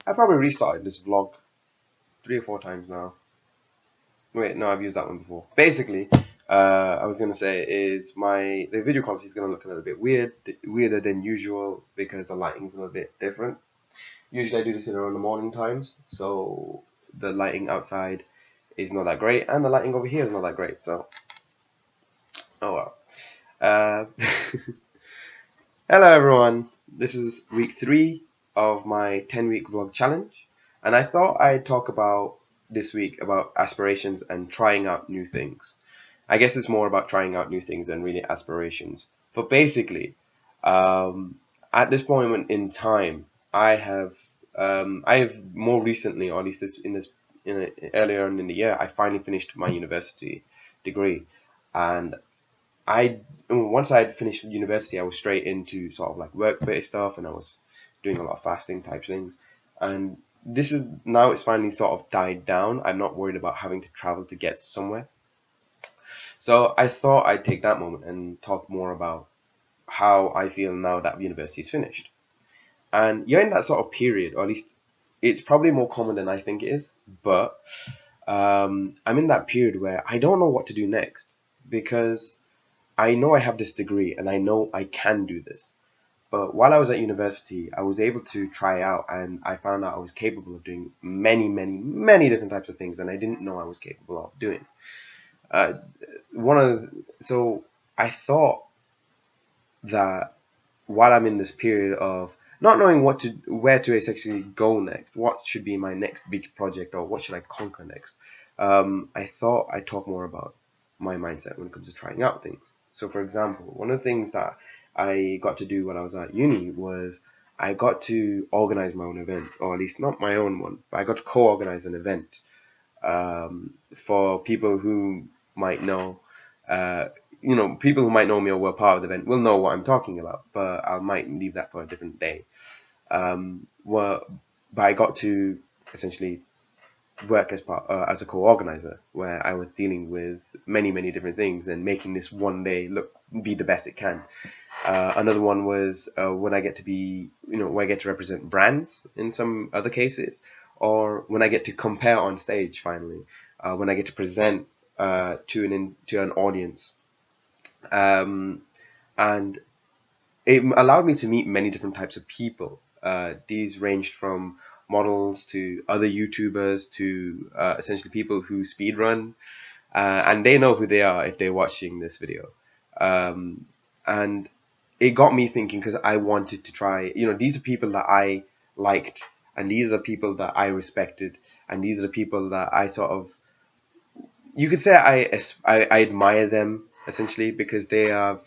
I probably restarted this vlog 3 or 4 times now. Wait, no, I've used that one before. Basically, I was gonna say is the video quality is gonna look a little bit weirder than usual because the lighting's a little bit different. Usually I do this around the morning times, so the lighting outside is not that great, and the lighting over here is not that great. So, oh well. Uh, Hello everyone. This is week 3 of my 10-week vlog challenge, and I thought I'd talk about this week about aspirations and trying out new things. I guess it's more about trying out new things than really aspirations. But basically, at this moment in time, I have more recently, or at least earlier on in the year, I finally finished my university degree, and I once I had finished university, I was straight into sort of like work-based stuff, and I was doing a lot of fasting type things. And this is now it's finally sort of died down. I'm not worried about having to travel to get somewhere. So I thought I'd take that moment and talk more about how I feel now that university is finished. And you're in that sort of period, or at least it's probably more common than I think it is. But I'm in that period where I don't know what to do next because I know I have this degree and I know I can do this. But while I was at university, I was able to try out and I found out I was capable of doing many, many, many different types of things and I didn't know I was capable of doing. Uh, one of so I thought that while I'm in this period of not knowing where to essentially go next, what should be my next big project or what should I conquer next, I thought I'd talk more about my mindset when it comes to trying out things. So, for example, one of the things that I got to do when I was at uni was I got to organize my own event, or at least not my own one, but I got to co-organize an event for people who might know, uh, people who might know me or were part of the event will know what I'm talking about, but I might leave that for a different day. Well, but I got to essentially work as a co-organizer, where I was dealing with many, many different things and making this one day be the best it can. Another one was when I get to be, when I get to represent brands in some other cases, or when I get to compare on stage finally, when I get to present to an audience, um, and it allowed me to meet many different types of people. These ranged from models to other YouTubers to essentially people who speedrun, and they know who they are if they're watching this video. Um, and it got me thinking because I wanted to try. These are people that I liked, and these are people that I respected, and these are the people that I sort of, you could say I admire them essentially because they have,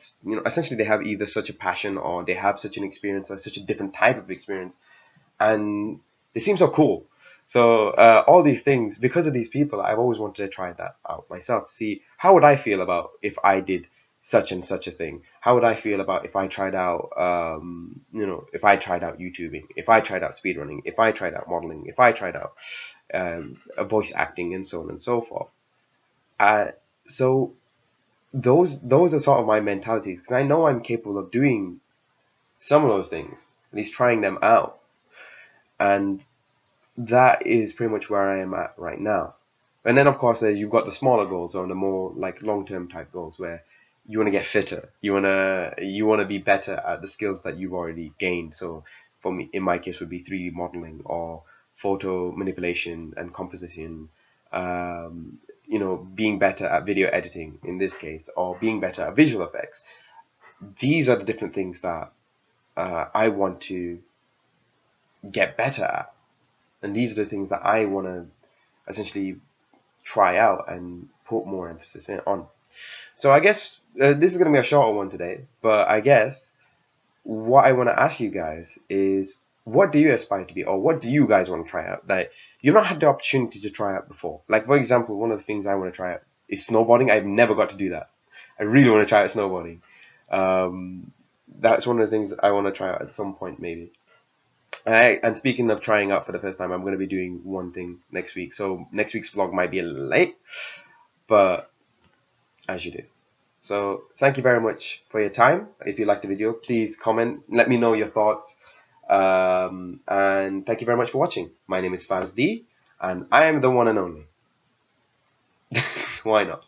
essentially they have either such a passion or they have such an experience or such a different type of experience, and they seem so cool. So all these things, because of these people, I've always wanted to try that out myself to see how would I feel about if I did such and such a thing. How would I feel about if I tried out, if I tried out YouTubing, if I tried out speedrunning, if I tried out modeling, if I tried out voice acting, and so on and so forth. Uh, so those are sort of my mentalities because I know I'm capable of doing some of those things, at least trying them out, and that is pretty much where I am at right now. And then of course you've got the smaller goals or the more like long-term type goals where you want to get fitter, you want to be better at the skills that you've already gained. So for me, in my case, would be 3D modeling or photo manipulation and composition. Being better at video editing in this case, or being better at visual effects. These are the different things that I want to get better at, and these are the things that I want to essentially try out and put more emphasis on. So I guess this is going to be a shorter one today, but I guess what I want to ask you guys is, what do you aspire to be, or what do you guys want to try out that you've not had the opportunity to try out before? Like, for example, one of the things I want to try out is snowboarding. I've never got to do that. I really want to try out snowboarding. Um, that's one of the things that I want to try out at some point, maybe. And speaking of trying out for the first time, I'm going to be doing one thing next week. So next week's vlog might be a little late, but as you do. So thank you very much for your time. If you liked the video, please comment. Let me know your thoughts. And thank you very much for watching. My name is Faz D, and I am the one and only. Why not?